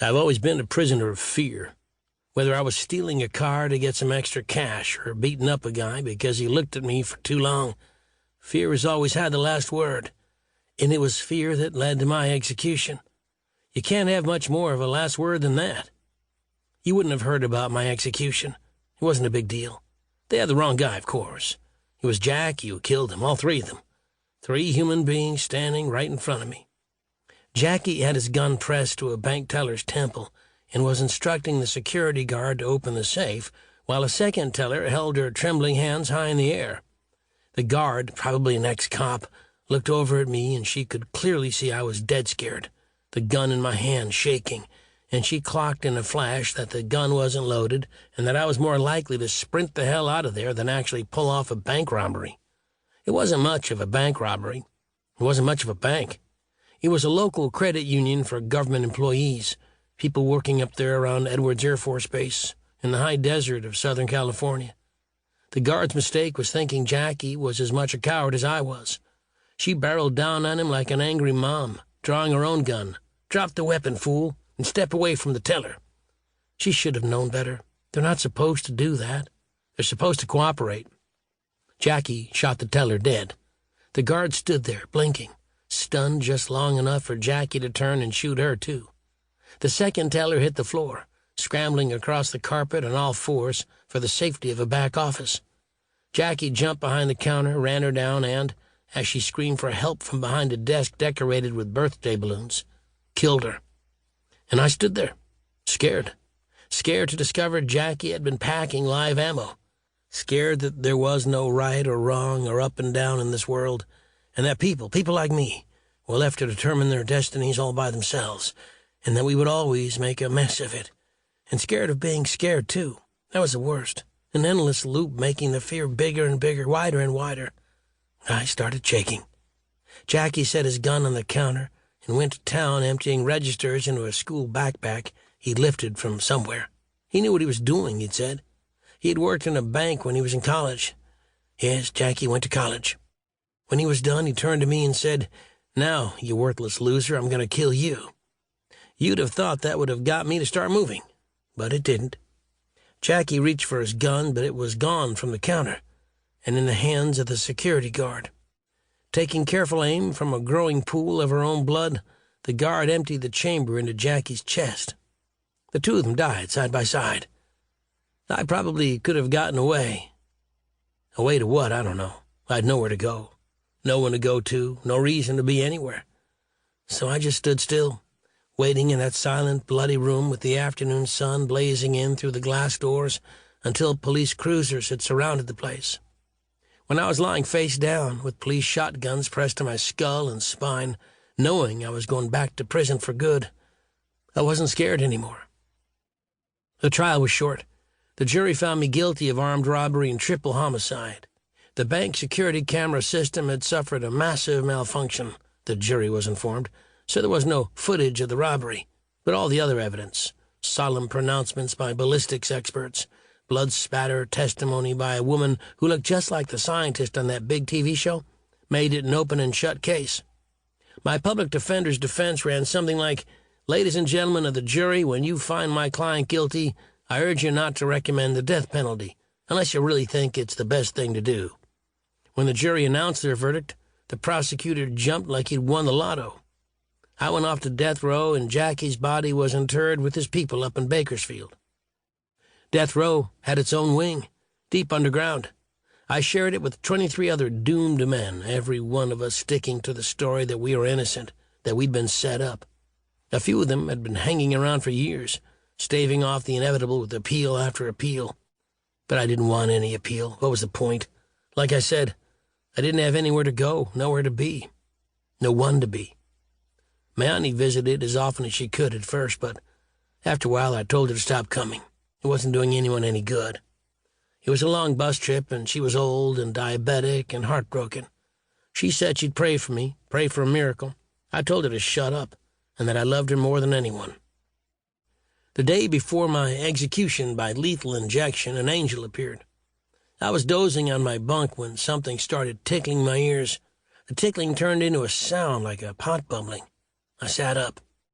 I've always been a prisoner of fear. Whether I was stealing a car to get some extra cash or beating up a guy because he looked at me for too long, fear has always had the last word, and it was fear that led to my execution. You can't have much more of a last word than that. You wouldn't have heard about my execution. It wasn't a big deal. They had the wrong guy, of course. It was Jackie who killed him, all three of them. 3 human beings standing right in front of me. Jackie had his gun pressed to a bank teller's temple and was instructing the security guard to open the safe, while a second teller held her trembling hands high in the air. The guard, probably an ex-cop, looked over at me, and she could clearly see I was dead scared, the gun in my hand shaking, and she clocked in a flash that the gun wasn't loaded and that I was more likely to sprint the hell out of there than actually pull off a bank robbery. It wasn't much of a bank robbery. It wasn't much of a bank. It was a local credit union for government employees, people working up there around Edwards Air Force Base in the high desert of Southern California. The guard's mistake was thinking Jackie was as much a coward as I was. She barreled down on him like an angry mom, drawing her own gun. "Drop the weapon, fool, and step away from the teller." She should have known better. They're not supposed to do that. They're supposed to cooperate. Jackie shot the teller dead. The guard stood there, blinking, stunned just long enough for Jackie to turn and shoot her, too. The second teller hit the floor, scrambling across the carpet on all fours for the safety of a back office. Jackie jumped behind the counter, ran her down, and, as she screamed for help from behind a desk decorated with birthday balloons, killed her. And I stood there, scared to discover Jackie had been packing live ammo, scared that there was no right or wrong or up and down in this world, and that people like me, were left to determine their destinies all by themselves, and that we would always make a mess of it. And scared of being scared, too. That was the worst. An endless loop making the fear bigger and bigger, wider and wider. I started shaking. Jackie set his gun on the counter and went to town emptying registers into a school backpack he'd lifted from somewhere. He knew what he was doing, he'd said. He had worked in a bank when he was in college. Yes, Jackie went to college. When he was done, he turned to me and said, "Now, you worthless loser, I'm going to kill you." You'd have thought that would have got me to start moving, but it didn't. Jackie reached for his gun, but it was gone from the counter and in the hands of the security guard. Taking careful aim from a growing pool of her own blood, the guard emptied the chamber into Jackie's chest. The two of them died side by side. I probably could have gotten away. Away to what, I don't know. I had nowhere to go. No one to go to, no reason to be anywhere. So I just stood still, waiting in that silent, bloody room with the afternoon sun blazing in through the glass doors until police cruisers had surrounded the place. When I was lying face down with police shotguns pressed to my skull and spine, knowing I was going back to prison for good, I wasn't scared anymore. The trial was short. The jury found me guilty of armed robbery and triple homicide. The bank security camera system had suffered a massive malfunction, the jury was informed, so there was no footage of the robbery, but all the other evidence, solemn pronouncements by ballistics experts, blood spatter testimony by a woman who looked just like the scientist on that big TV show, made it an open and shut case. My public defender's defense ran something like, "Ladies and gentlemen of the jury, when you find my client guilty, I urge you not to recommend the death penalty, unless you really think it's the best thing to do." When the jury announced their verdict, the prosecutor jumped like he'd won the lotto. I went off to death row, and Jackie's body was interred with his people up in Bakersfield. Death row had its own wing, deep underground. I shared it with 23 other doomed men, every one of us sticking to the story that we were innocent, that we'd been set up. A few of them had been hanging around for years, staving off the inevitable with appeal after appeal. But I didn't want any appeal. What was the point? Like I said, I didn't have anywhere to go, nowhere to be. No one to be. My auntie visited as often as she could at first, but after a while I told her to stop coming. It wasn't doing anyone any good. It was a long bus trip, and she was old and diabetic and heartbroken. She said she'd pray for me, pray for a miracle. I told her to shut up, and that I loved her more than anyone. The day before my execution by lethal injection, an angel appeared. I was dozing on my bunk when something started tickling my ears. The tickling turned into a sound like a pot bubbling. I sat up.